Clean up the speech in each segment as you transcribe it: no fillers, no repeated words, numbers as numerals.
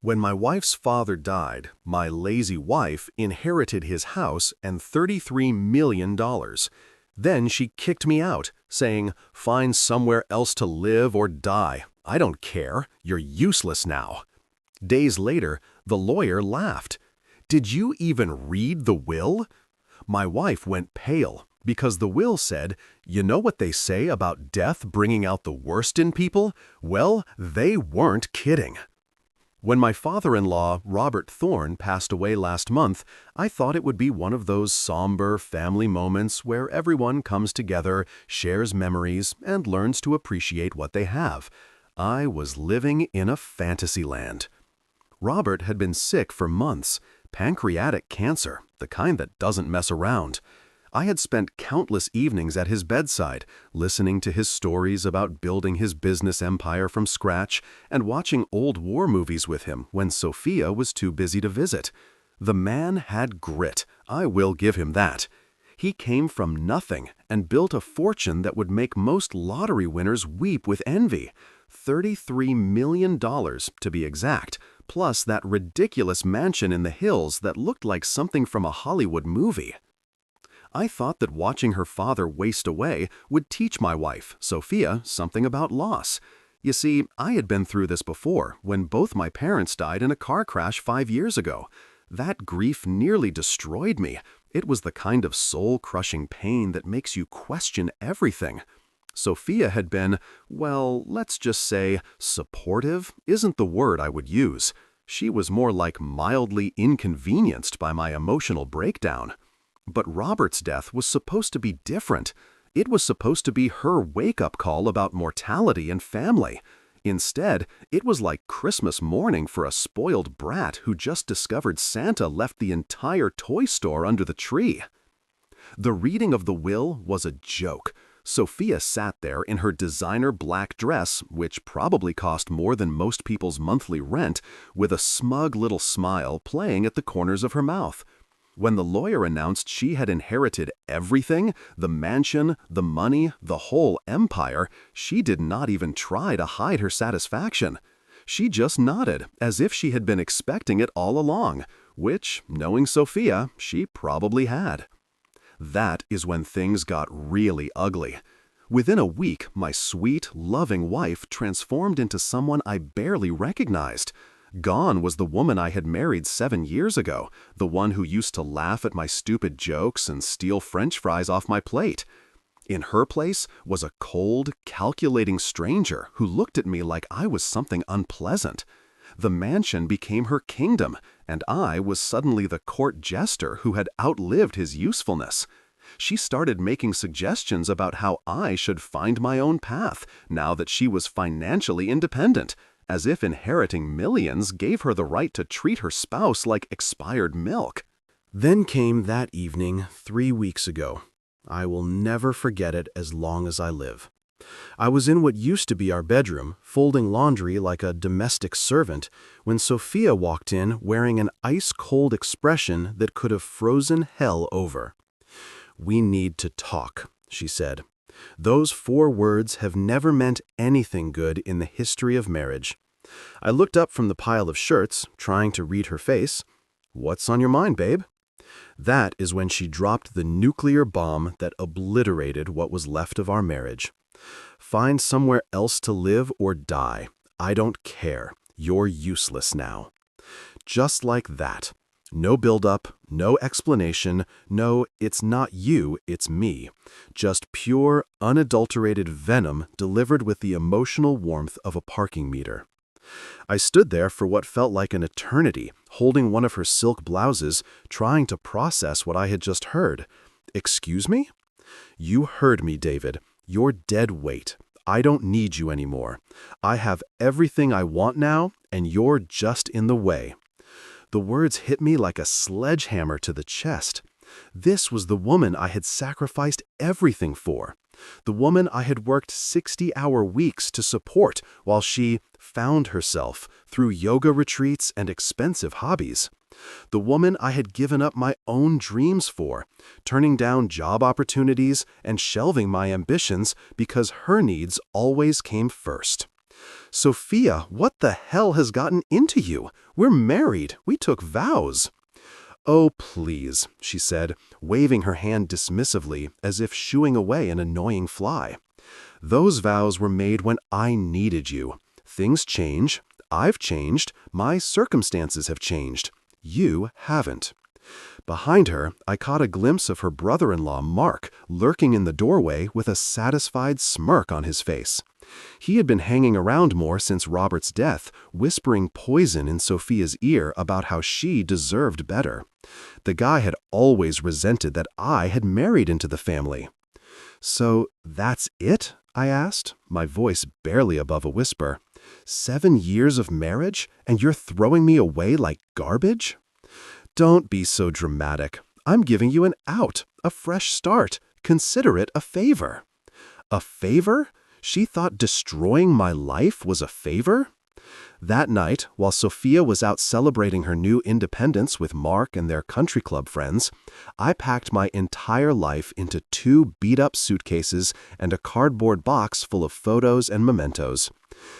When my wife's father died, my lazy wife inherited his house and $33 million. Then she kicked me out, saying, "Find somewhere else to live or die. I don't care. You're useless now." Days later, the lawyer laughed. "Did you even read the will?" My wife went pale because the will said, "You know what they say about death bringing out the worst in people? Well, they weren't kidding." When my father-in-law, Robert Thorne, passed away last month, I thought it would be one of those somber family moments where everyone comes together, shares memories, and learns to appreciate what they have. I was living in a fantasy land. Robert had been sick for months, pancreatic cancer, the kind that doesn't mess around. I had spent countless evenings at his bedside, listening to his stories about building his business empire from scratch and watching old war movies with him when Sophia was too busy to visit. The man had grit, I will give him that. He came from nothing and built a fortune that would make most lottery winners weep with envy. $33 million, to be exact, plus that ridiculous mansion in the hills that looked like something from a Hollywood movie. I thought that watching her father waste away would teach my wife, Sophia, something about loss. You see, I had been through this before, when both my parents died in a car crash 5 years ago. That grief nearly destroyed me. It was the kind of soul-crushing pain that makes you question everything. Sophia had been, well, let's just say, supportive isn't the word I would use. She was more like mildly inconvenienced by my emotional breakdown. But Robert's death was supposed to be different. It was supposed to be her wake-up call about mortality and family. Instead, it was like Christmas morning for a spoiled brat who just discovered Santa left the entire toy store under the tree. The reading of the will was a joke. Sophia sat there in her designer black dress, which probably cost more than most people's monthly rent, with a smug little smile playing at the corners of her mouth. When the lawyer announced she had inherited everything, the mansion, the money, the whole empire, she did not even try to hide her satisfaction. She just nodded, as if she had been expecting it all along, which, knowing Sophia, she probably had. That is when things got really ugly. Within a week, my sweet, loving wife transformed into someone I barely recognized. Gone was the woman I had married 7 years ago, the one who used to laugh at my stupid jokes and steal French fries off my plate. In her place was a cold, calculating stranger who looked at me like I was something unpleasant. The mansion became her kingdom, and I was suddenly the court jester who had outlived his usefulness. She started making suggestions about how I should find my own path now that she was financially independent, as if inheriting millions gave her the right to treat her spouse like expired milk. Then came that evening 3 weeks ago. I will never forget it as long as I live. I was in what used to be our bedroom, folding laundry like a domestic servant, when Sophia walked in wearing an ice-cold expression that could have frozen hell over. "We need to talk," she said. Those 4 words have never meant anything good in the history of marriage. I looked up from the pile of shirts, trying to read her face. "What's on your mind, babe?" That is when she dropped the nuclear bomb that obliterated what was left of our marriage. "Find somewhere else to live or die. I don't care. You're useless now." Just like that. No build-up, no explanation, no "it's not you, it's me." Just pure, unadulterated venom delivered with the emotional warmth of a parking meter. I stood there for what felt like an eternity, holding one of her silk blouses, trying to process what I had just heard. "Excuse me?" "You heard me, David. You're dead weight. I don't need you anymore. I have everything I want now, and you're just in the way." The words hit me like a sledgehammer to the chest. This was the woman I had sacrificed everything for. The woman I had worked 60-hour weeks to support while she found herself through yoga retreats and expensive hobbies. The woman I had given up my own dreams for, turning down job opportunities and shelving my ambitions because her needs always came first. Sophia, what the hell has gotten into you? We're married. We took vows." "Oh, please," she said, waving her hand dismissively as if shooing away an annoying fly. "Those vows were made when I needed you. Things change. I've changed. My circumstances have changed. You haven't." Behind her, I caught a glimpse of her brother-in-law, Mark, lurking in the doorway with a satisfied smirk on his face. He had been hanging around more since Robert's death, whispering poison in Sophia's ear about how she deserved better. The guy had always resented that I had married into the family. "So that's it?" I asked, my voice barely above a whisper. "7 years of marriage, and you're throwing me away like garbage?" "Don't be so dramatic. I'm giving you an out, a fresh start. Consider it a favor." "A favor?" She thought destroying my life was a favor? That night, while Sophia was out celebrating her new independence with Mark and their country club friends, I packed my entire life into 2 beat-up suitcases and a cardboard box full of photos and mementos.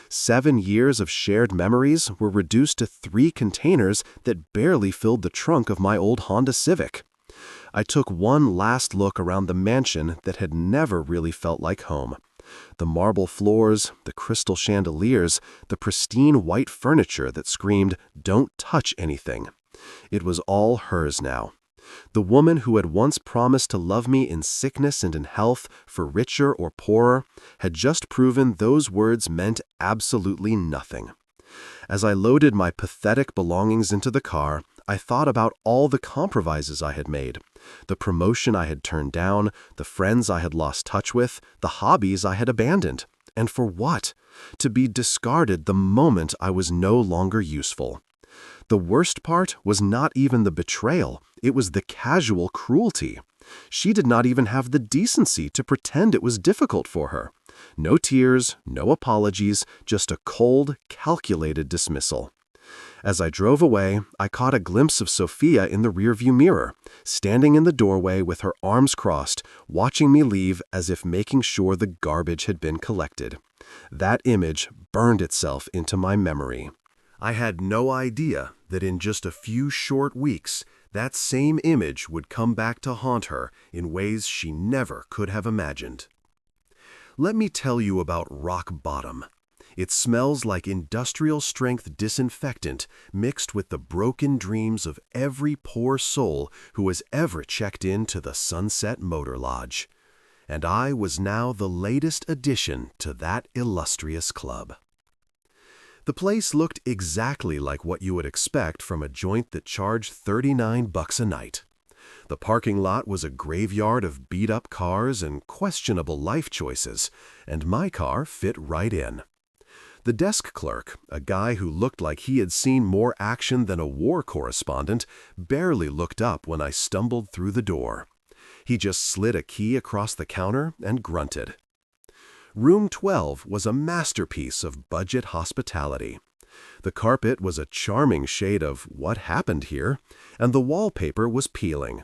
7 years of shared memories were reduced to 3 containers that barely filled the trunk of my old Honda Civic. I took one last look around the mansion that had never really felt like home. The marble floors, the crystal chandeliers, the pristine white furniture that screamed, "Don't touch anything." It was all hers now. The woman who had once promised to love me in sickness and in health, for richer or poorer, had just proven those words meant absolutely nothing. As I loaded my pathetic belongings into the car, I thought about all the compromises I had made, the promotion I had turned down, the friends I had lost touch with, the hobbies I had abandoned. And for what? To be discarded the moment I was no longer useful. The worst part was not even the betrayal, it was the casual cruelty. She did not even have the decency to pretend it was difficult for her. No tears, no apologies, just a cold, calculated dismissal. As I drove away, I caught a glimpse of Sophia in the rearview mirror, standing in the doorway with her arms crossed, watching me leave as if making sure the garbage had been collected. That image burned itself into my memory. I had no idea that in just a few short weeks, that same image would come back to haunt her in ways she never could have imagined. Let me tell you about rock bottom. It smells like industrial-strength disinfectant mixed with the broken dreams of every poor soul who has ever checked into the Sunset Motor Lodge. And I was now the latest addition to that illustrious club. The place looked exactly like what you would expect from a joint that charged $39 a night. The parking lot was a graveyard of beat-up cars and questionable life choices, and my car fit right in. The desk clerk, a guy who looked like he had seen more action than a war correspondent, barely looked up when I stumbled through the door. He just slid a key across the counter and grunted. Room 12 was a masterpiece of budget hospitality. The carpet was a charming shade of "what happened here," and the wallpaper was peeling.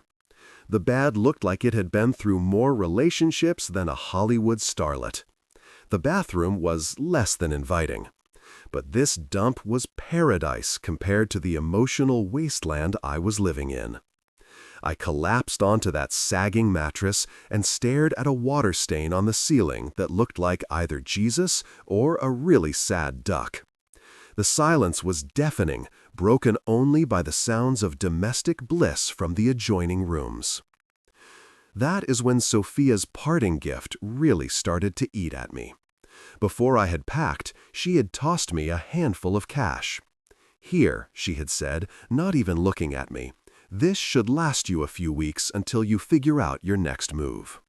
The bed looked like it had been through more relationships than a Hollywood starlet. The bathroom was less than inviting. But this dump was paradise compared to the emotional wasteland I was living in. I collapsed onto that sagging mattress and stared at a water stain on the ceiling that looked like either Jesus or a really sad duck. The silence was deafening, broken only by the sounds of domestic bliss from the adjoining rooms. That is when Sophia's parting gift really started to eat at me. Before I had packed, she had tossed me a handful of cash. "Here," she had said, not even looking at me. "This should last you a few weeks until you figure out your next move."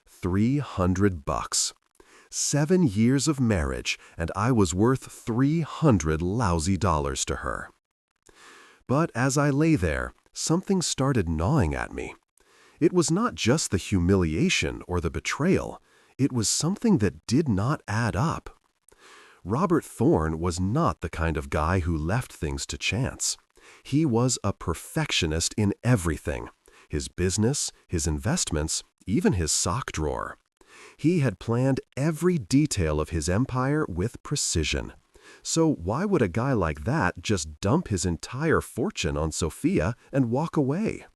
$300. 7 years of marriage, and I was worth $300 lousy dollars to her. But as I lay there, something started gnawing at me. It was not just the humiliation or the betrayal. It was something that did not add up. Robert Thorne was not the kind of guy who left things to chance. He was a perfectionist in everything: his business, his investments, even his sock drawer. He had planned every detail of his empire with precision. So why would a guy like that just dump his entire fortune on Sophia and walk away?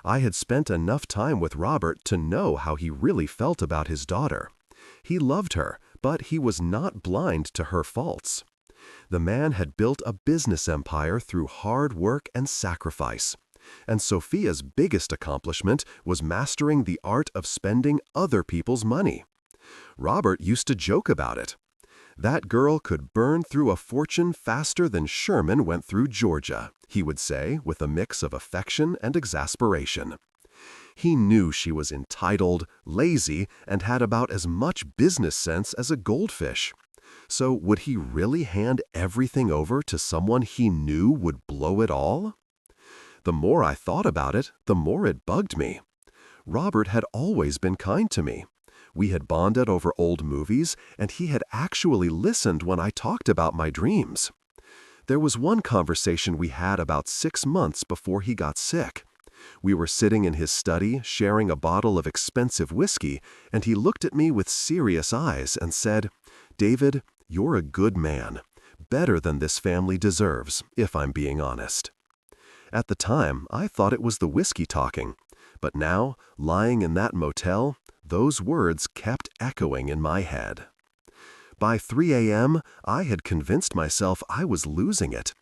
I had spent enough time with Robert to know how he really felt about his daughter. He loved her, but he was not blind to her faults. The man had built a business empire through hard work and sacrifice. And Sophia's biggest accomplishment was mastering the art of spending other people's money. Robert used to joke about it. That girl could burn through a fortune faster than Sherman went through Georgia, he would say with a mix of affection and exasperation. He knew she was entitled, lazy, and had about as much business sense as a goldfish. So would he really hand everything over to someone he knew would blow it all? The more I thought about it, the more it bugged me. Robert had always been kind to me. We had bonded over old movies, and he had actually listened when I talked about my dreams. There was one conversation we had about 6 months before he got sick. We were sitting in his study, sharing a bottle of expensive whiskey, and he looked at me with serious eyes and said, "David, you're a good man. Better than this family deserves, if I'm being honest." At the time, I thought it was the whiskey talking. But now, lying in that motel, those words kept echoing in my head. By 3 a.m., I had convinced myself I was losing it.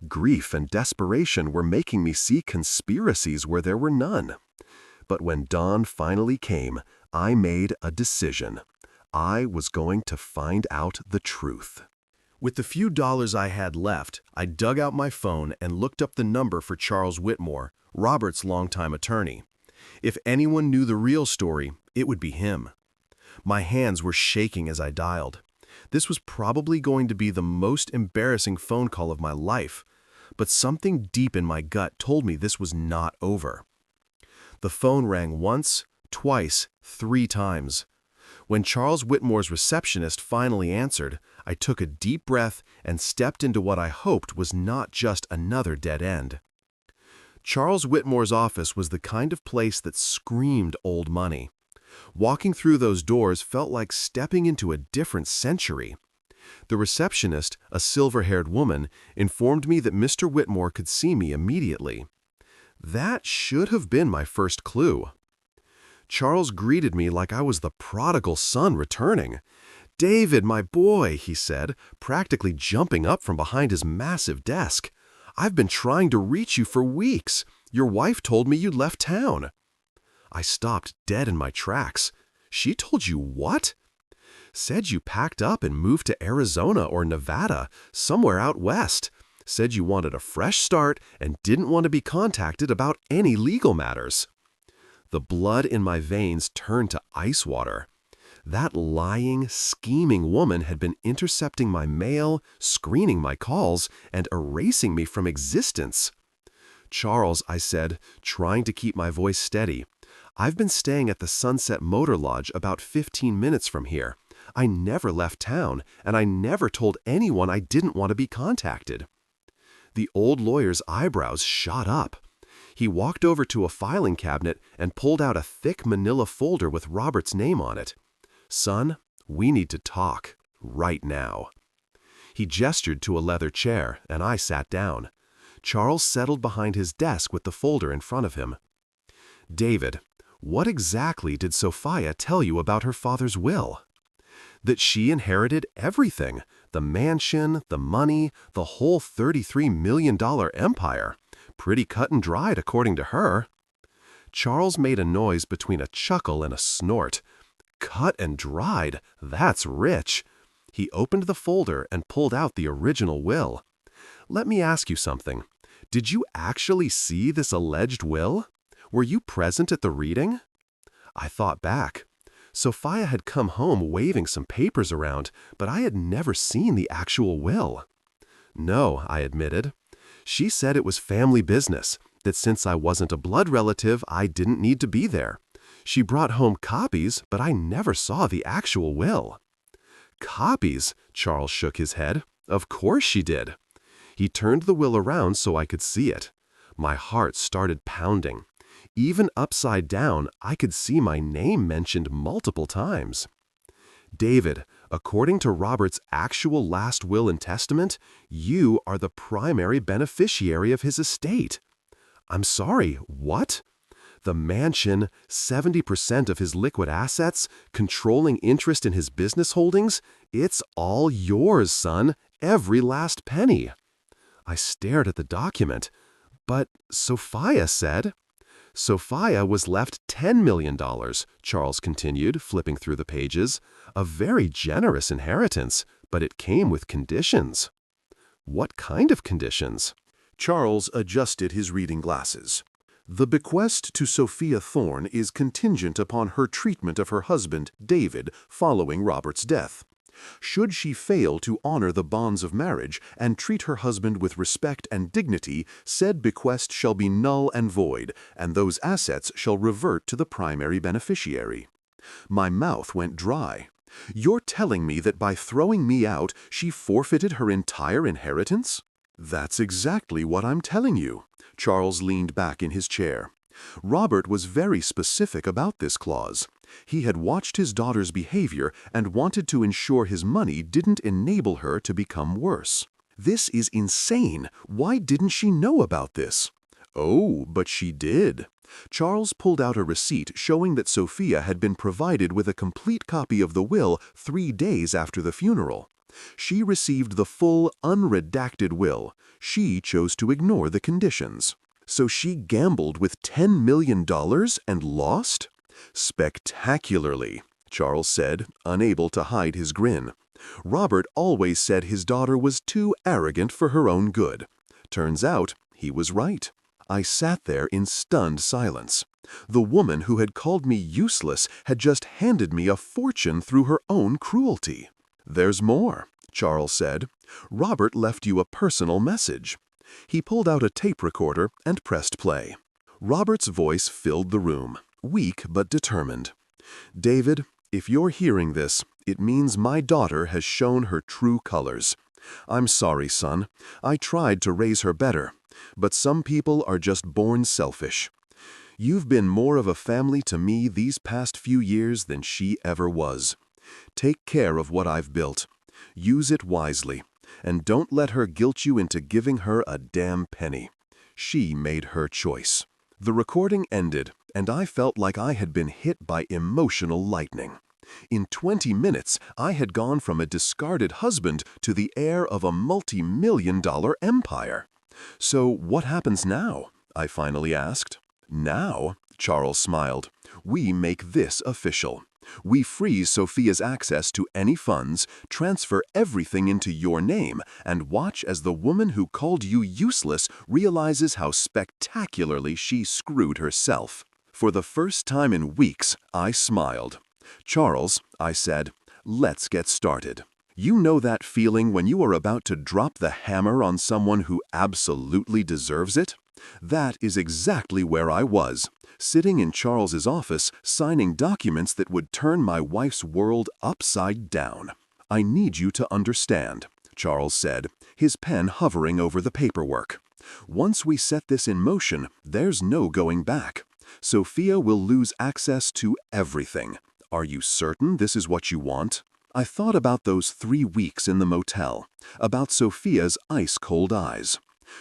Grief and desperation were making me see conspiracies where there were none. But when dawn finally came, I made a decision. I was going to find out the truth. With the few dollars I had left, I dug out my phone and looked up the number for Charles Whitmore, Robert's longtime attorney. If anyone knew the real story, it would be him. My hands were shaking as I dialed. This was probably going to be the most embarrassing phone call of my life, but something deep in my gut told me this was not over. The phone rang once, twice, 3 times. When Charles Whitmore's receptionist finally answered, I took a deep breath and stepped into what I hoped was not just another dead end. Charles Whitmore's office was the kind of place that screamed old money. Walking through those doors felt like stepping into a different century. The receptionist, a silver-haired woman, informed me that Mr. Whitmore could see me immediately. That should have been my first clue. Charles greeted me like I was the prodigal son returning. "David, my boy," he said, practically jumping up from behind his massive desk. "I've been trying to reach you for weeks. Your wife told me you'd left town." I stopped dead in my tracks. "She told you what?" "Said you packed up and moved to Arizona or Nevada, somewhere out west. Said you wanted a fresh start and didn't want to be contacted about any legal matters." The blood in my veins turned to ice water. That lying, scheming woman had been intercepting my mail, screening my calls, and erasing me from existence. "Charles," I said, trying to keep my voice steady, "I've been staying at the Sunset Motor Lodge about 15 minutes from here. I never left town, and I never told anyone I didn't want to be contacted." The old lawyer's eyebrows shot up. He walked over to a filing cabinet and pulled out a thick manila folder with Robert's name on it. "Son, we need to talk, right now." He gestured to a leather chair, and I sat down. Charles settled behind his desk with the folder in front of him. "David, what exactly did Sophia tell you about her father's will?" "That she inherited everything, the mansion, the money, the whole $33 million empire. Pretty cut and dried, according to her." Charles made a noise between a chuckle and a snort. "Cut and dried? That's rich." He opened the folder and pulled out the original will. "Let me ask you something. Did you actually see this alleged will? Were you present at the reading?" I thought back. Sophia had come home waving some papers around, but I had never seen the actual will. "No," I admitted. "She said it was family business, that since I wasn't a blood relative, I didn't need to be there. She brought home copies, but I never saw the actual will." "Copies?" Charles shook his head. "Of course she did." He turned the will around so I could see it. My heart started pounding. Even upside down, I could see my name mentioned multiple times. "David, According to Robert's actual last will and testament, you are the primary beneficiary of his estate. I'm sorry, what? The mansion, 70% of his liquid assets, controlling interest in his business holdings, it's all yours, son, every last penny. I stared at the document. But Sophia said. Sophia was left $10 million, Charles continued, flipping through the pages. A very generous inheritance, but it came with conditions. What kind of conditions? Charles adjusted his reading glasses. The bequest to Sophia Thorne is contingent upon her treatment of her husband, David, following Robert's death. Should she fail to honor the bonds of marriage and treat her husband with respect and dignity, said bequest shall be null and void, and those assets shall revert to the primary beneficiary. My mouth went dry. You're telling me that by throwing me out, she forfeited her entire inheritance? That's exactly what I'm telling you. Charles leaned back in his chair. Robert was very specific about this clause. He had watched his daughter's behavior and wanted to ensure his money didn't enable her to become worse. This is insane. Why didn't she know about this? Oh, but she did. Charles pulled out a receipt showing that Sophia had been provided with a complete copy of the will 3 days after the funeral. She received the full, unredacted will. She chose to ignore the conditions. So she gambled with $10 million and lost? Spectacularly, Charles said, unable to hide his grin. Robert always said his daughter was too arrogant for her own good. Turns out he was right. I sat there in stunned silence. The woman who had called me useless had just handed me a fortune through her own cruelty. There's more, Charles said. Robert left you a personal message. He pulled out a tape recorder and pressed play. Robert's voice filled the room, weak but determined. David, if you're hearing this, it means my daughter has shown her true colors. I'm sorry, son. I tried to raise her better, but some people are just born selfish. You've been more of a family to me these past few years than she ever was. Take care of what I've built. Use it wisely, and don't let her guilt you into giving her a damn penny. She made her choice. The recording ended, and I felt like I had been hit by emotional lightning. In 20 minutes, I had gone from a discarded husband to the heir of a multi-million-dollar empire. So what happens now? I finally asked. Now, Charles smiled, we make this official. We freeze Sophia's access to any funds, transfer everything into your name, and watch as the woman who called you useless realizes how spectacularly she screwed herself. For the first time in weeks, I smiled. Charles, I said, let's get started. You know that feeling when you are about to drop the hammer on someone who absolutely deserves it? That is exactly where I was, sitting in Charles's office, signing documents that would turn my wife's world upside down. I need you to understand, Charles said, his pen hovering over the paperwork. Once we set this in motion, there's no going back. Sophia will lose access to everything. Are you certain this is what you want? I thought about those 3 weeks in the motel, about Sophia's ice-cold eyes.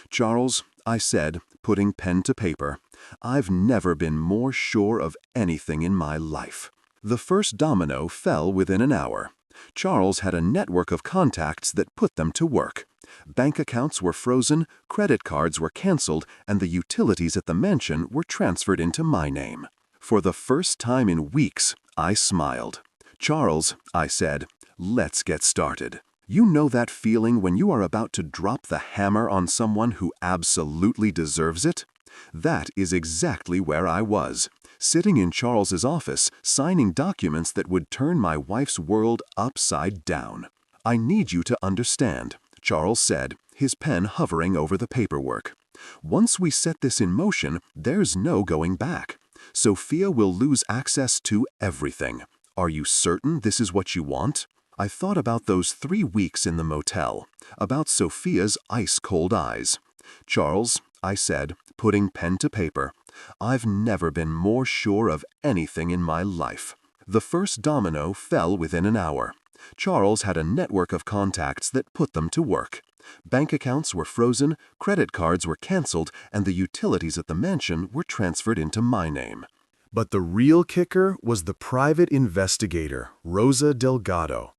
Charles, I said, putting pen to paper, I've never been more sure of anything in my life. The first domino fell within an hour. Charles had a network of contacts that put them to work. Bank accounts were frozen, credit cards were canceled, and the utilities at the mansion were transferred into my name. For the first time in weeks, I smiled. Charles, I said, let's get started. You know that feeling when you are about to drop the hammer on someone who absolutely deserves it? That is exactly where I was, sitting in Charles's office, signing documents that would turn my wife's world upside down. I need you to understand, Charles said, his pen hovering over the paperwork. Once we set this in motion, there's no going back. Sophia will lose access to everything. Are you certain this is what you want? I thought about those 3 weeks in the motel, about Sophia's ice-cold eyes. Charles, I said, putting pen to paper, I've never been more sure of anything in my life. The first domino fell within an hour. Charles had a network of contacts that put them to work. Bank accounts were frozen, credit cards were canceled, and the utilities at the mansion were transferred into my name. But the real kicker was the private investigator, Rosa Delgado.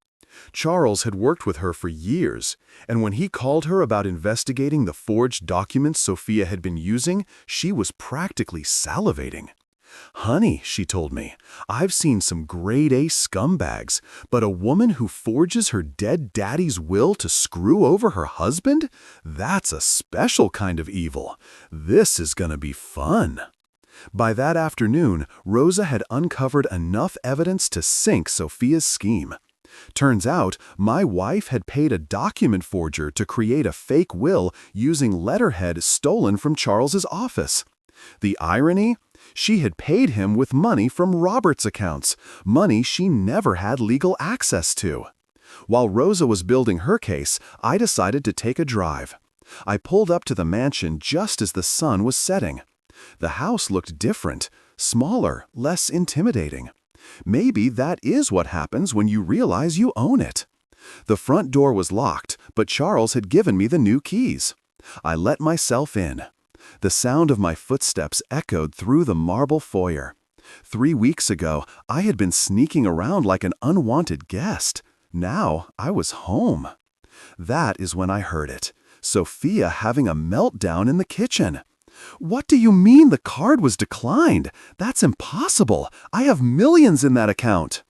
Charles had worked with her for years, and when he called her about investigating the forged documents Sophia had been using, she was practically salivating. "Honey," she told me, "I've seen some grade-A scumbags, but a woman who forges her dead daddy's will to screw over her husband? That's a special kind of evil. This is gonna be fun." By that afternoon, Rosa had uncovered enough evidence to sink Sophia's scheme. Turns out, my wife had paid a document forger to create a fake will using letterhead stolen from Charles's office. The irony? She had paid him with money from Robert's accounts, money she never had legal access to. While Rosa was building her case, I decided to take a drive. I pulled up to the mansion just as the sun was setting. The house looked different, smaller, less intimidating. Maybe that is what happens when you realize you own it. The front door was locked, but Charles had given me the new keys. I let myself in. The sound of my footsteps echoed through the marble foyer. 3 weeks ago, I had been sneaking around like an unwanted guest. Now I was home. That is when I heard it. Sophia having a meltdown in the kitchen. "What do you mean the card was declined? That's impossible. I have millions in that account."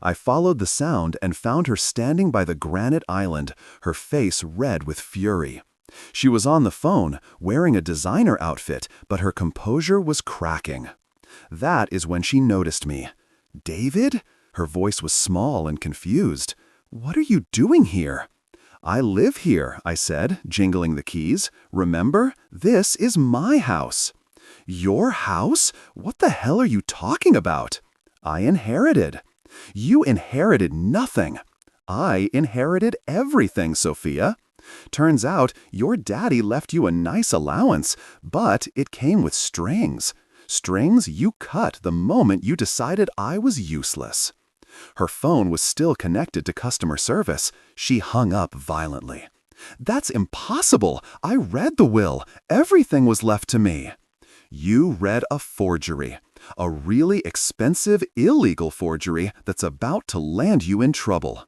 I followed the sound and found her standing by the granite island, her face red with fury. She was on the phone, wearing a designer outfit, but her composure was cracking. That is when she noticed me. "David?" Her voice was small and confused. "What are you doing here?" "I live here," I said, jingling the keys. "Remember, this is my house." "Your house? What the hell are you talking about?" "I inherited." "You inherited nothing." "I inherited everything, Sophia. Turns out your daddy left you a nice allowance, but it came with strings. Strings you cut the moment you decided I was useless." Her phone was still connected to customer service. She hung up violently. "That's impossible. I read the will. Everything was left to me." "You read a forgery. A really expensive, illegal forgery that's about to land you in trouble."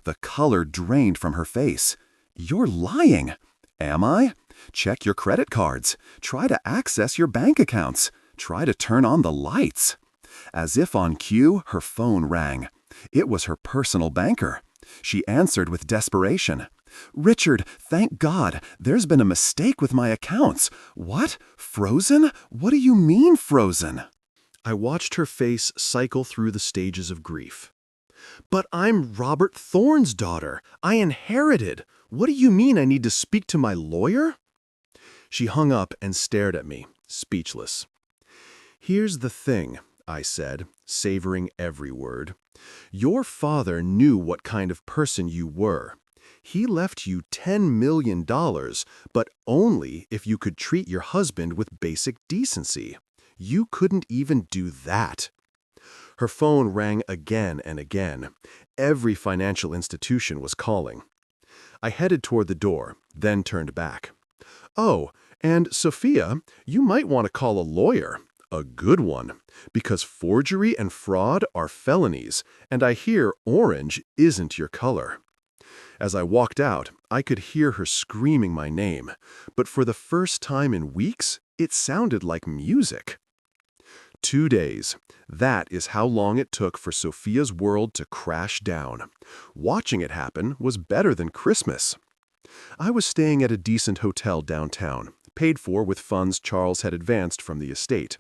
The color drained from her face. "You're lying." "Am I? Check your credit cards. Try to access your bank accounts. Try to turn on the lights." As if on cue, her phone rang. It was her personal banker. She answered with desperation. "Richard, thank God. There's been a mistake with my accounts." "What? Frozen? What do you mean frozen?" I watched her face cycle through the stages of grief. "But I'm Robert Thorne's daughter. I inherited. What do you mean I need to speak to my lawyer?" She hung up and stared at me, speechless. "Here's the thing," I said, savoring every word. "Your father knew what kind of person you were. He left you $10 million, but only if you could treat your husband with basic decency. You couldn't even do that." Her phone rang again and again. Every financial institution was calling. I headed toward the door, then turned back. "Oh, and Sophia, you might want to call a lawyer. A good one, because forgery and fraud are felonies, and I hear orange isn't your color." As I walked out, I could hear her screaming my name, but for the first time in weeks, it sounded like music. 2 days. That is how long it took for Sophia's world to crash down. Watching it happen was better than Christmas. I was staying at a decent hotel downtown, paid for with funds Charles had advanced from the estate.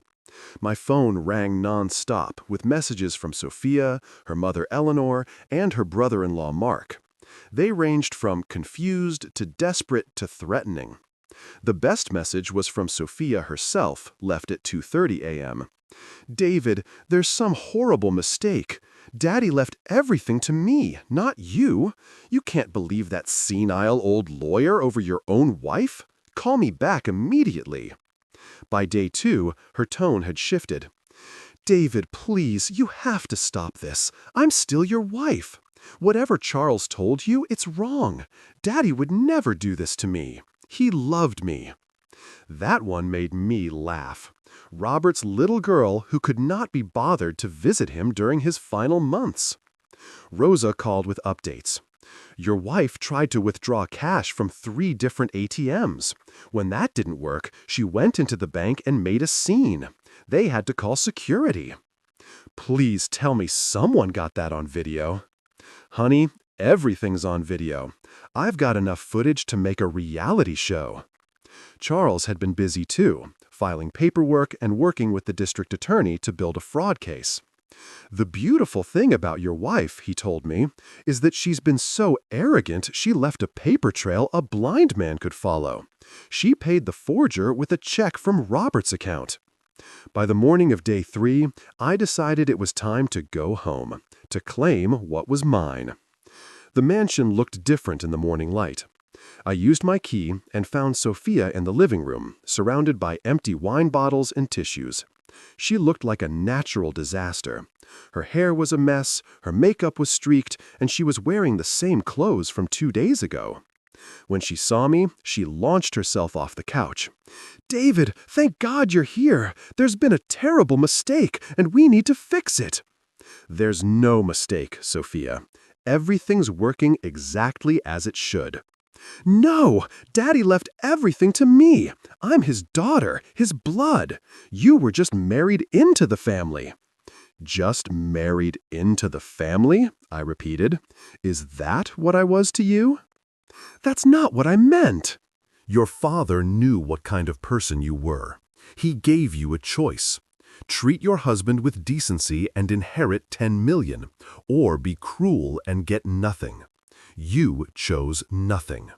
My phone rang non-stop with messages from Sophia, her mother Eleanor, and her brother-in-law Mark. They ranged from confused to desperate to threatening. The best message was from Sophia herself, left at 2:30 a.m. "David, there's some horrible mistake. Daddy left everything to me, not you. You can't believe that senile old lawyer over your own wife. Call me back immediately." By day 2, her tone had shifted. "David, please, you have to stop this. I'm still your wife. Whatever Charles told you, it's wrong. Daddy would never do this to me. He loved me." That one made me laugh. Robert's little girl who could not be bothered to visit him during his final months. Rosa called with updates. "Your wife tried to withdraw cash from 3 different ATMs. When that didn't work, she went into the bank and made a scene. They had to call security." Please tell me someone got that on video. Honey, everything's on video. I've got enough footage to make a reality show. Charles had been busy too, filing paperwork and working with the district attorney to build a fraud case. "The beautiful thing about your wife," he told me, "is that she's been so arrogant she left a paper trail a blind man could follow. She paid the forger with a check from Robert's account." By the morning of day 3, I decided it was time to go home, to claim what was mine. The mansion looked different in the morning light. I used my key and found Sophia in the living room, surrounded by empty wine bottles and tissues. She looked like a natural disaster. Her hair was a mess, her makeup was streaked, and she was wearing the same clothes from 2 days ago. When she saw me, she launched herself off the couch. "David, thank God you're here. There's been a terrible mistake, and we need to fix it." "There's no mistake, Sophia. Everything's working exactly as it should." "No! Daddy left everything to me. I'm his daughter, his blood. You were just married into the family." "Just married into the family?" I repeated. "Is that what I was to you?" "That's not what I meant." "Your father knew what kind of person you were. He gave you a choice. Treat your husband with decency and inherit 10 million, or be cruel and get nothing. You chose nothing."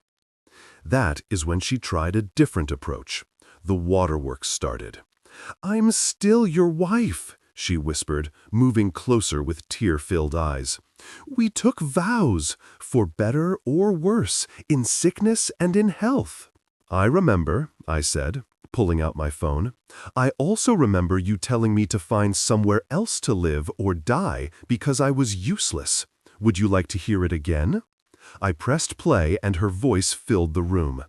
That is when she tried a different approach. The waterworks started. "I'm still your wife," she whispered, moving closer with tear-filled eyes. "We took vows, for better or worse, in sickness and in health." "I remember," I said, pulling out my phone. "I also remember you telling me to find somewhere else to live or die because I was useless. Would you like to hear it again?" I pressed play and her voice filled the room.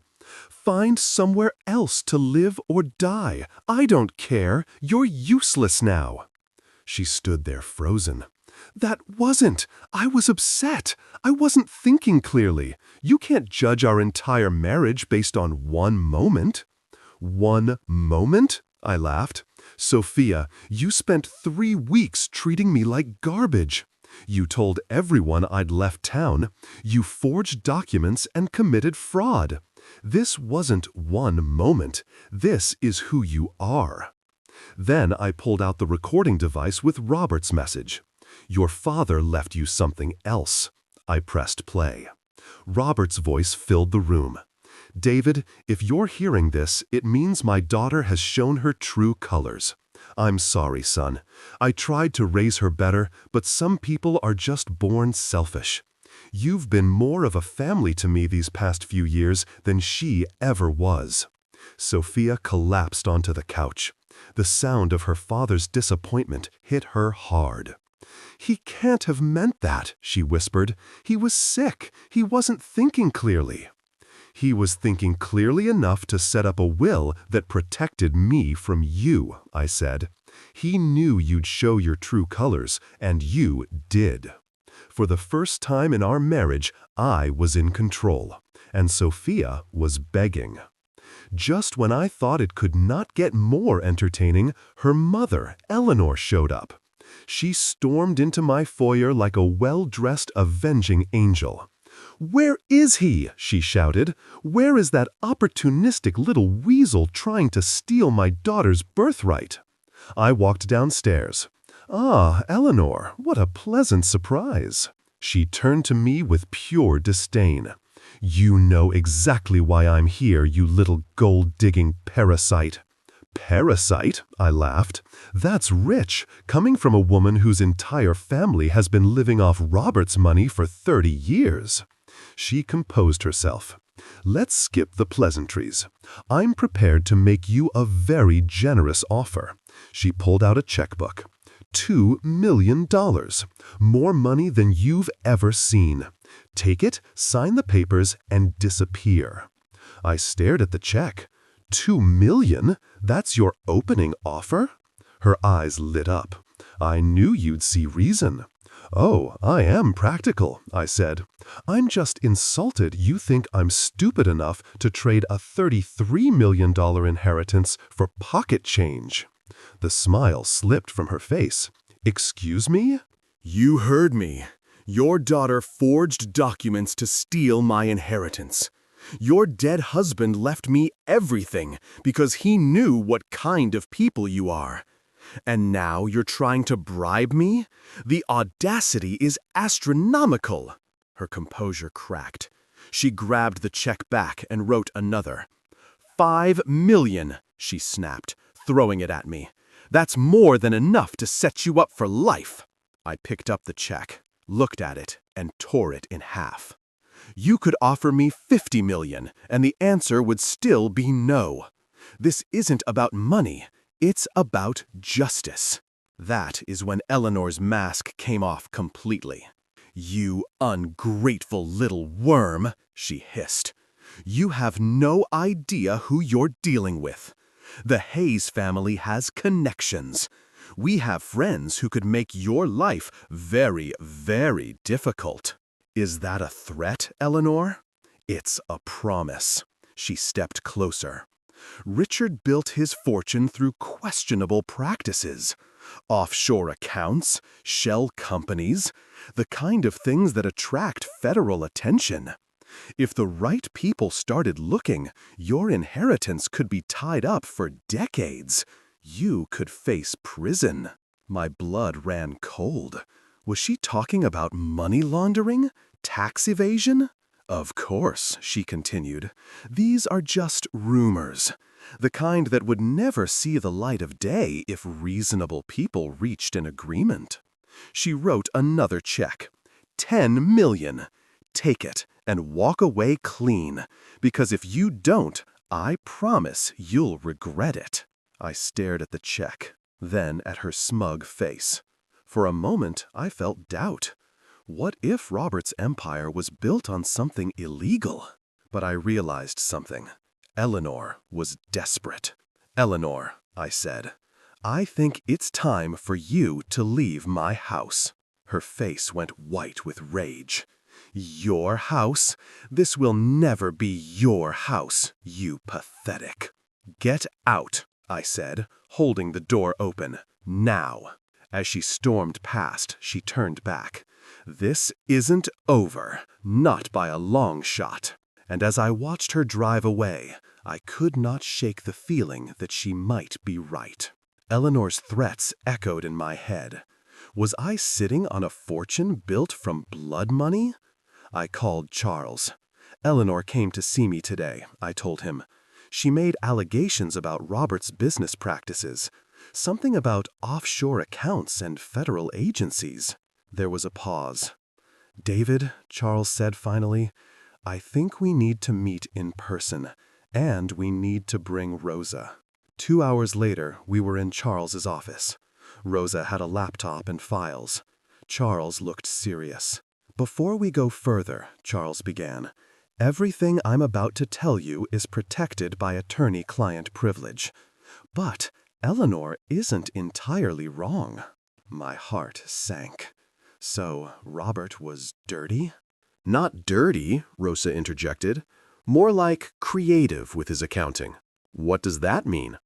"Find somewhere else to live or die. I don't care. You're useless now." She stood there frozen. "That wasn't. I was upset. I wasn't thinking clearly. You can't judge our entire marriage based on one moment." "One moment?" I laughed. "Sophia, you spent 3 weeks treating me like garbage. You told everyone I'd left town. You forged documents and committed fraud. This wasn't one moment. This is who you are." Then I pulled out the recording device with Robert's message. "Your father left you something else." I pressed play. Robert's voice filled the room. "David, if you're hearing this, it means my daughter has shown her true colors. I'm sorry, son. I tried to raise her better, but some people are just born selfish. You've been more of a family to me these past few years than she ever was." Sophia collapsed onto the couch. The sound of her father's disappointment hit her hard. "He can't have meant that," she whispered. "He was sick. He wasn't thinking clearly." "He was thinking clearly enough to set up a will that protected me from you," I said. "He knew you'd show your true colors, and you did. For the first time in our marriage, I was in control, and Sophia was begging." Just when I thought it could not get more entertaining, her mother, Eleanor, showed up. She stormed into my foyer like a well-dressed, avenging angel. "Where is he?" she shouted. "Where is that opportunistic little weasel trying to steal my daughter's birthright?" I walked downstairs. "Ah, Eleanor, what a pleasant surprise." She turned to me with pure disdain. "You know exactly why I'm here, you little gold-digging parasite." "Parasite?" I laughed. "That's rich, coming from a woman whose entire family has been living off Robert's money for 30 years. She composed herself. "Let's skip the pleasantries. I'm prepared to make you a very generous offer." She pulled out a checkbook. $2 million. More money than you've ever seen. Take it, sign the papers, and disappear. I stared at the check. $2 million? That's your opening offer? Her eyes lit up. I knew you'd see reason. Oh, I am practical, I said. I'm just insulted you think I'm stupid enough to trade a $33 million inheritance for pocket change. The smile slipped from her face. Excuse me? You heard me. Your daughter forged documents to steal my inheritance. Your dead husband left me everything because he knew what kind of people you are. And now you're trying to bribe me? The audacity is astronomical. Her composure cracked. She grabbed the check back and wrote another. $5 million, she snapped, throwing it at me. That's more than enough to set you up for life. I picked up the check, looked at it, and tore it in half. You could offer me $50 million, and the answer would still be no. This isn't about money. It's about justice. That is when Eleanor's mask came off completely. You ungrateful little worm, she hissed. You have no idea who you're dealing with. The Hayes family has connections. We have friends who could make your life very, very difficult. Is that a threat, Eleanor? It's a promise. She stepped closer. Richard built his fortune through questionable practices. Offshore accounts, shell companies, the kind of things that attract federal attention. If the right people started looking, your inheritance could be tied up for decades. You could face prison. My blood ran cold. Was she talking about money laundering? Tax evasion? Of course, she continued. These are just rumors. The kind that would never see the light of day if reasonable people reached an agreement. She wrote another check. $10 million. Take it and walk away clean, because if you don't, I promise you'll regret it. I stared at the check, then at her smug face. For a moment, I felt doubt. What if Robert's empire was built on something illegal? But I realized something. Eleanor was desperate. Eleanor, I said, I think it's time for you to leave my house. Her face went white with rage. Your house? This will never be your house, you pathetic. Get out, I said, holding the door open. Now. As she stormed past, she turned back. This isn't over, not by a long shot. And as I watched her drive away, I could not shake the feeling that she might be right. Eleanor's threats echoed in my head. Was I sitting on a fortune built from blood money? I called Charles. Eleanor came to see me today, I told him. She made allegations about Robert's business practices. Something about offshore accounts and federal agencies. There was a pause. David, Charles said finally, I think we need to meet in person, and we need to bring Rosa. 2 hours later, we were in Charles's office. Rosa had a laptop and files. Charles looked serious. Before we go further, Charles began, everything I'm about to tell you is protected by attorney-client privilege. But Eleanor isn't entirely wrong. My heart sank. So Robert was dirty? Not dirty, Rosa interjected. More like creative with his accounting. What does that mean?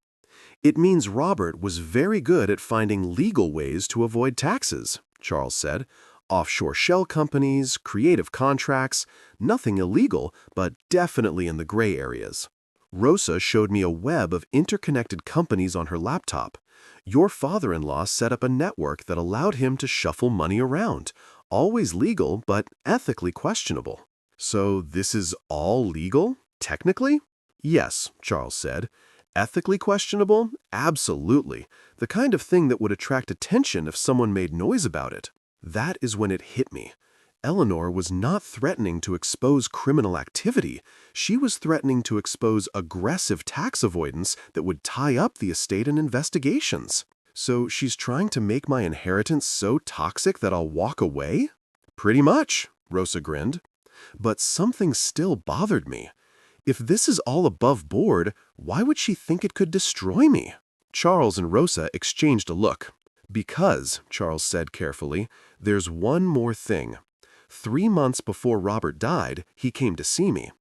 It means Robert was very good at finding legal ways to avoid taxes, Charles said. Offshore shell companies, creative contracts, nothing illegal, but definitely in the gray areas. Rosa showed me a web of interconnected companies on her laptop. Your father-in-law set up a network that allowed him to shuffle money around. Always legal, but ethically questionable. So this is all legal, technically? Yes, Charles said. Ethically questionable? Absolutely. The kind of thing that would attract attention if someone made noise about it. That is when it hit me. Eleanor was not threatening to expose criminal activity. She was threatening to expose aggressive tax avoidance that would tie up the estate in investigations. So she's trying to make my inheritance so toxic that I'll walk away? Pretty much, Rosa grinned. But something still bothered me. If this is all above board, why would she think it could destroy me? Charles and Rosa exchanged a look. Because, Charles said carefully, there's one more thing. 3 months before Robert died, he came to see me.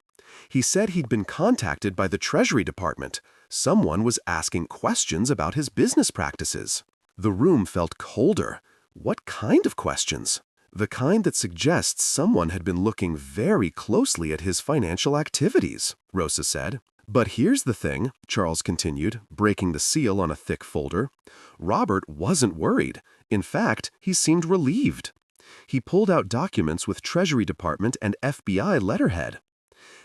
He said he'd been contacted by the Treasury Department. Someone was asking questions about his business practices. The room felt colder. What kind of questions? The kind that suggests someone had been looking very closely at his financial activities, Rosa said. But here's the thing, Charles continued, breaking the seal on a thick folder. Robert wasn't worried. In fact, he seemed relieved. He pulled out documents with Treasury Department and FBI letterhead.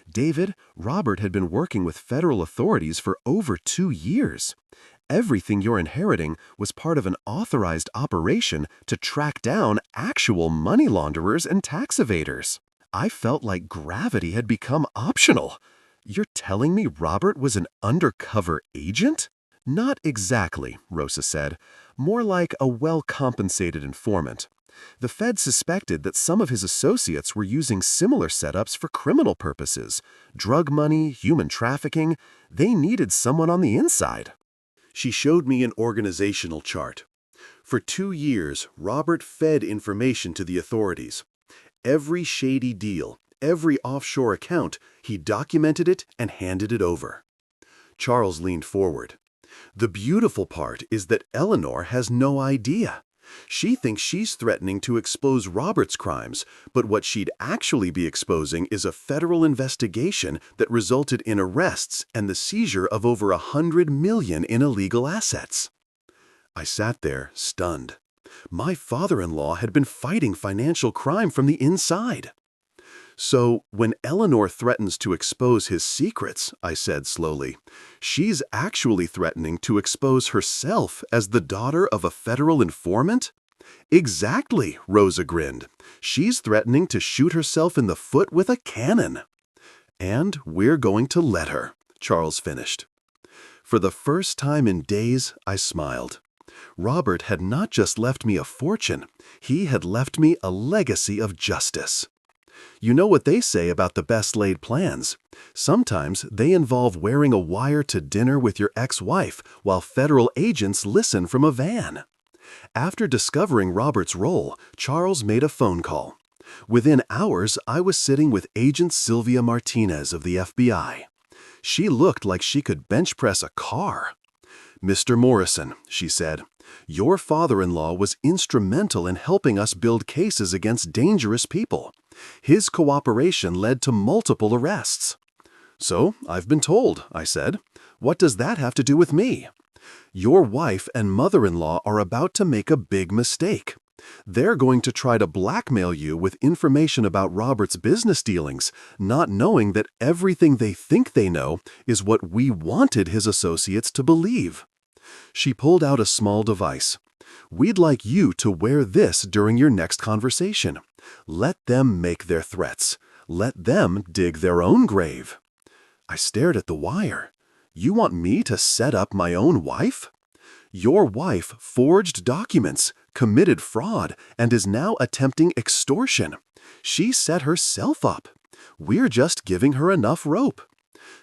David, Robert had been working with federal authorities for over 2 years. Everything you're inheriting was part of an authorized operation to track down actual money launderers and tax evaders. I felt like gravity had become optional. You're telling me Robert was an undercover agent? Not exactly, Rosa said. More like a well-compensated informant. The Fed suspected that some of his associates were using similar setups for criminal purposes. Drug money, human trafficking. They needed someone on the inside. She showed me an organizational chart. For 2 years, Robert fed information to the authorities. Every shady deal, every offshore account, he documented it and handed it over. Charles leaned forward. The beautiful part is that Eleanor has no idea. She thinks she's threatening to expose Robert's crimes, but what she'd actually be exposing is a federal investigation that resulted in arrests and the seizure of over $100 million in illegal assets. I sat there, stunned. My father-in-law had been fighting financial crime from the inside. So, when Eleanor threatens to expose his secrets, I said slowly, she's actually threatening to expose herself as the daughter of a federal informant? Exactly, Rosa grinned. She's threatening to shoot herself in the foot with a cannon. And we're going to let her, Charles finished. For the first time in days, I smiled. Robert had not just left me a fortune, he had left me a legacy of justice. You know what they say about the best laid plans. Sometimes they involve wearing a wire to dinner with your ex-wife while federal agents listen from a van. After discovering Robert's role, Charles made a phone call. Within hours, I was sitting with Agent Sylvia Martinez of the FBI. She looked like she could bench press a car. Mr. Morrison, she said, your father-in-law was instrumental in helping us build cases against dangerous people. His cooperation led to multiple arrests. So, I've been told, I said. What does that have to do with me? Your wife and mother-in-law are about to make a big mistake. They're going to try to blackmail you with information about Robert's business dealings, not knowing that everything they think they know is what we wanted his associates to believe. She pulled out a small device. We'd like you to wear this during your next conversation. Let them make their threats. Let them dig their own grave. I stared at the wire. You want me to set up my own wife? Your wife forged documents, committed fraud, and is now attempting extortion. She set herself up. We're just giving her enough rope.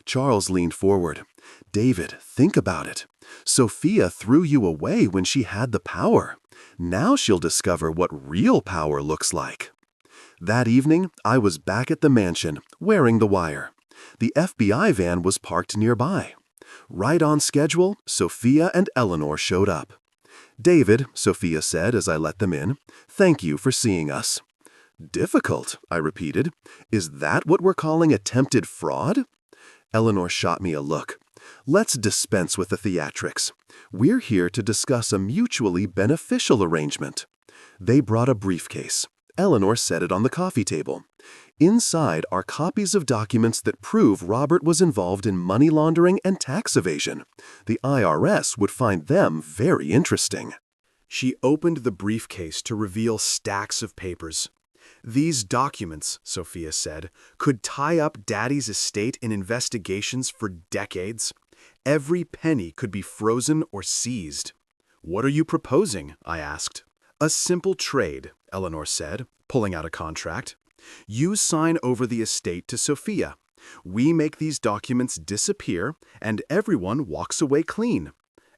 Charles leaned forward. David, think about it. Sophia threw you away when she had the power. Now she'll discover what real power looks like. That evening, I was back at the mansion, wearing the wire. The FBI van was parked nearby. Right on schedule, Sophia and Eleanor showed up. David, Sophia said as I let them in, thank you for seeing us. Difficult, I repeated. Is that what we're calling attempted fraud? Eleanor shot me a look. Let's dispense with the theatrics. We're here to discuss a mutually beneficial arrangement. They brought a briefcase. Eleanor set it on the coffee table. Inside are copies of documents that prove Robert was involved in money laundering and tax evasion. The IRS would find them very interesting. She opened the briefcase to reveal stacks of papers. These documents, Sophia said, could tie up Daddy's estate in investigations for decades. Every penny could be frozen or seized. "What are you proposing?" I asked. "A simple trade," Eleanor said, pulling out a contract. "You sign over the estate to Sophia. We make these documents disappear, and everyone walks away clean.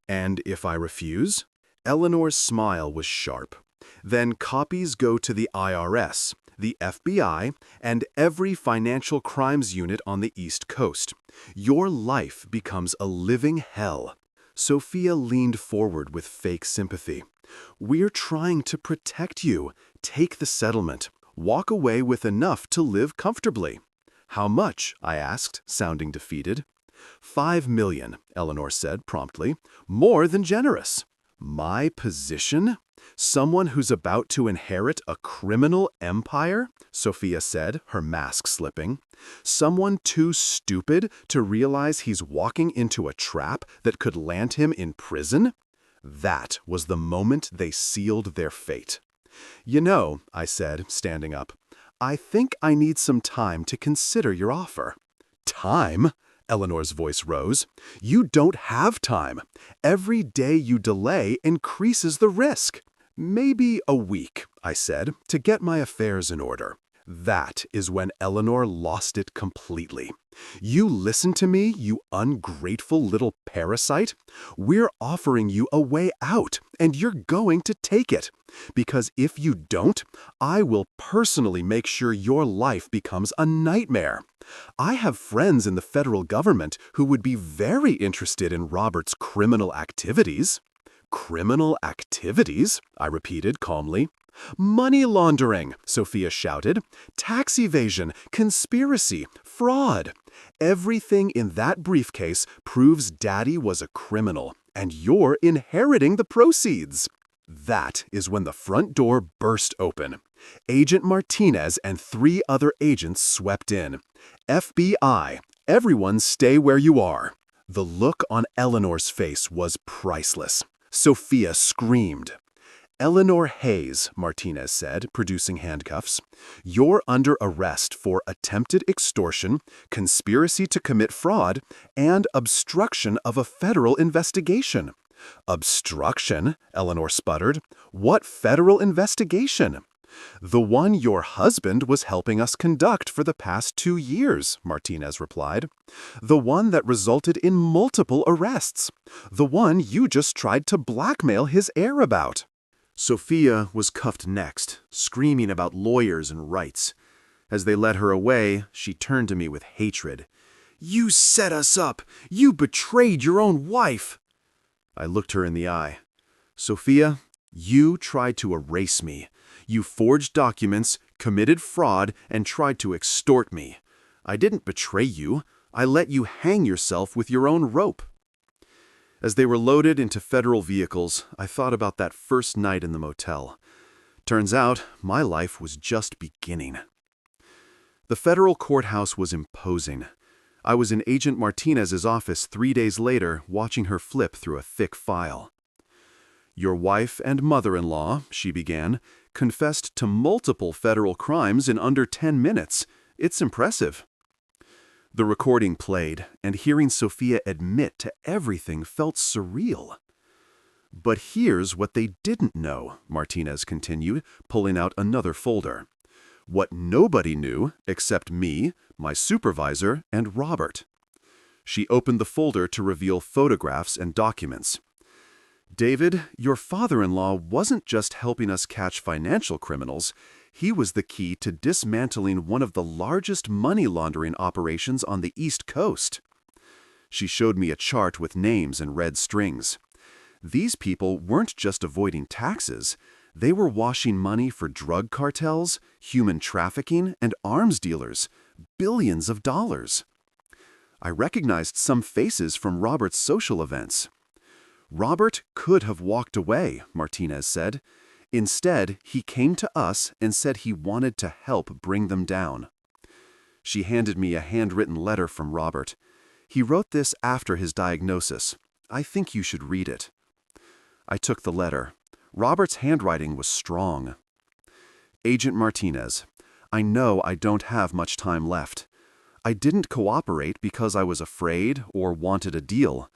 And if I refuse?" Eleanor's smile was sharp. "Then copies go to the IRS, the FBI, and every financial crimes unit on the East Coast. Your life becomes a living hell." Sophia leaned forward with fake sympathy. "We're trying to protect you. Take the settlement. Walk away with enough to live comfortably." "How much?" I asked, sounding defeated. "$5 million," Eleanor said promptly. "More than generous." "My position? Someone who's about to inherit a criminal empire?" Sophia said, her mask slipping. "Someone too stupid to realize he's walking into a trap that could land him in prison?" That was the moment they sealed their fate. "You know," I said, standing up, "I think I need some time to consider your offer." "Time?" Eleanor's voice rose. "You don't have time. Every day you delay increases the risk." "Maybe a week," I said, "to get my affairs in order." That is when Eleanor lost it completely. "You listen to me, you ungrateful little parasite? We're offering you a way out, and you're going to take it. Because if you don't, I will personally make sure your life becomes a nightmare. I have friends in the federal government who would be very interested in Robert's criminal activities." "Criminal activities?" I repeated calmly. "Money laundering," Sophia shouted. "Tax evasion, conspiracy, fraud. Everything in that briefcase proves Daddy was a criminal, and you're inheriting the proceeds." That is when the front door burst open. Agent Martinez and 3 other agents swept in. "FBI, everyone stay where you are." The look on Eleanor's face was priceless. Sophia screamed. "Eleanor Hayes," Martinez said, producing handcuffs, "you're under arrest for attempted extortion, conspiracy to commit fraud, and obstruction of a federal investigation." "Obstruction?" Eleanor sputtered. "What federal investigation?" "The one your husband was helping us conduct for the past 2 years," Martinez replied. "The one that resulted in multiple arrests. The one you just tried to blackmail his heir about." Sophia was cuffed next, screaming about lawyers and rights. As they led her away, she turned to me with hatred. "You set us up! You betrayed your own wife!" I looked her in the eye. "Sophia, you tried to erase me. You forged documents, committed fraud, and tried to extort me. I didn't betray you. I let you hang yourself with your own rope." As they were loaded into federal vehicles, I thought about that first night in the motel. Turns out, my life was just beginning. The federal courthouse was imposing. I was in Agent Martinez's office 3 days later, watching her flip through a thick file. "Your wife and mother-in-law," she began, "confessed to multiple federal crimes in under 10 minutes. It's impressive." The recording played, and hearing Sophia admit to everything felt surreal. "But here's what they didn't know," Martinez continued, pulling out another folder. "What nobody knew, except me, my supervisor, and Robert." She opened the folder to reveal photographs and documents. "David, your father-in-law wasn't just helping us catch financial criminals. He was the key to dismantling one of the largest money laundering operations on the East Coast." She showed me a chart with names and red strings. These people weren't just avoiding taxes. They were washing money for drug cartels, human trafficking, and arms dealers. Billions of dollars. I recognized some faces from Robert's social events. "Robert could have walked away," Martinez said. "Instead, he came to us and said he wanted to help bring them down." She handed me a handwritten letter from Robert. He wrote this after his diagnosis. I think you should read it. I took the letter. Robert's handwriting was strong. "Agent Martinez, I know I don't have much time left. I didn't cooperate because I was afraid or wanted a deal.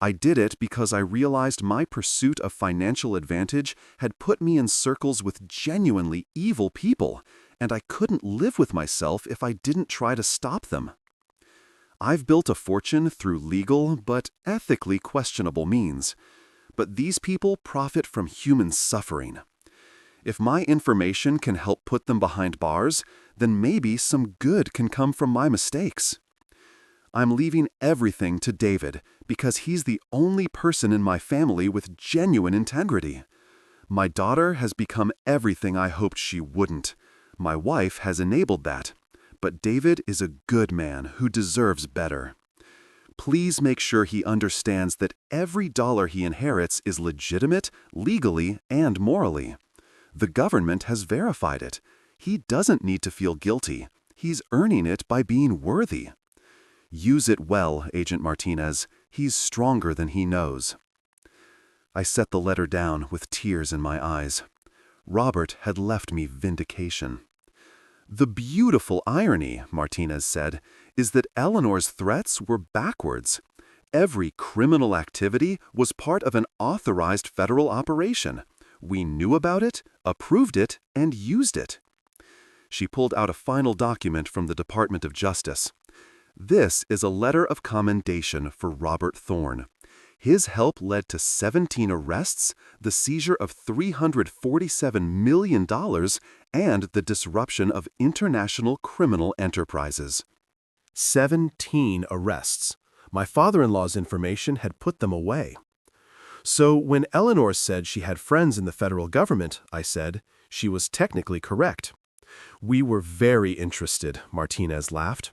I did it because I realized my pursuit of financial advantage had put me in circles with genuinely evil people, and I couldn't live with myself if I didn't try to stop them. I've built a fortune through legal but ethically questionable means, but these people profit from human suffering. If my information can help put them behind bars, then maybe some good can come from my mistakes. I'm leaving everything to David because he's the only person in my family with genuine integrity. My daughter has become everything I hoped she wouldn't. My wife has enabled that. But David is a good man who deserves better. Please make sure he understands that every dollar he inherits is legitimate, legally, and morally. The government has verified it. He doesn't need to feel guilty. He's earning it by being worthy. Use it well, Agent Martinez. He's stronger than he knows. I set the letter down with tears in my eyes. Robert had left me vindication. The beautiful irony, Martinez said, is that Eleanor's threats were backwards. Every criminal activity was part of an authorized federal operation. We knew about it, approved it, and used it. She pulled out a final document from the Department of Justice. This is a letter of commendation for Robert Thorne. His help led to 17 arrests, the seizure of $347 million, and the disruption of international criminal enterprises. 17 arrests. My father-in-law's information had put them away. So when Eleanor said she had friends in the federal government, I said, she was technically correct. We were very interested, Martinez laughed.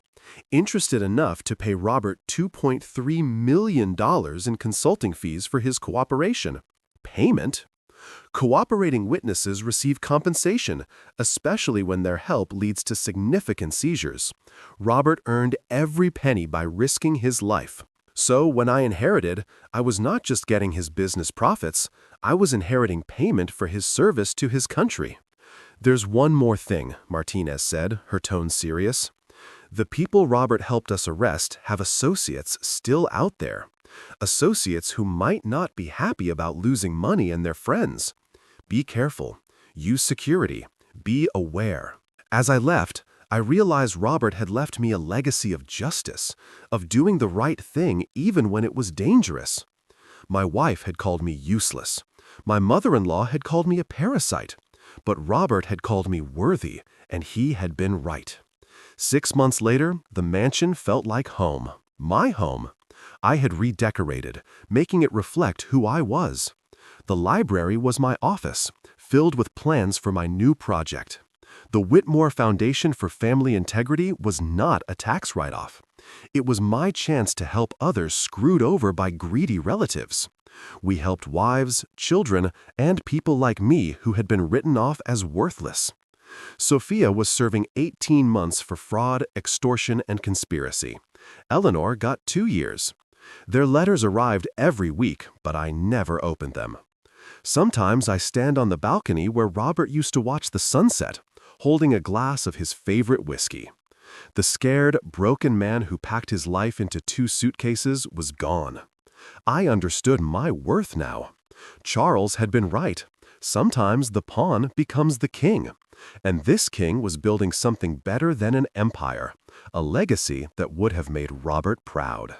Interested enough to pay Robert $2.3 million in consulting fees for his cooperation. Payment? Cooperating witnesses receive compensation, especially when their help leads to significant seizures. Robert earned every penny by risking his life. So when I inherited, I was not just getting his business profits, I was inheriting payment for his service to his country. There's one more thing, Martinez said, her tone serious. The people Robert helped us arrest have associates still out there. Associates who might not be happy about losing money and their friends. Be careful. Use security. Be aware. As I left, I realized Robert had left me a legacy of justice, of doing the right thing even when it was dangerous. My wife had called me useless. My mother-in-law had called me a parasite. But Robert had called me worthy, and he had been right. 6 months later, the mansion felt like home. My home. I had redecorated, making it reflect who I was. The library was my office, filled with plans for my new project. The Whitmore Foundation for Family Integrity was not a tax write-off. It was my chance to help others screwed over by greedy relatives. We helped wives, children, and people like me who had been written off as worthless. Sophia was serving 18 months for fraud, extortion, and conspiracy. Eleanor got 2 years. Their letters arrived every week, but I never opened them. Sometimes I stand on the balcony where Robert used to watch the sunset, holding a glass of his favorite whiskey. The scared, broken man who packed his life into 2 suitcases was gone. I understood my worth now. Charles had been right. Sometimes the pawn becomes the king. And this king was building something better than an empire, a legacy that would have made Robert proud.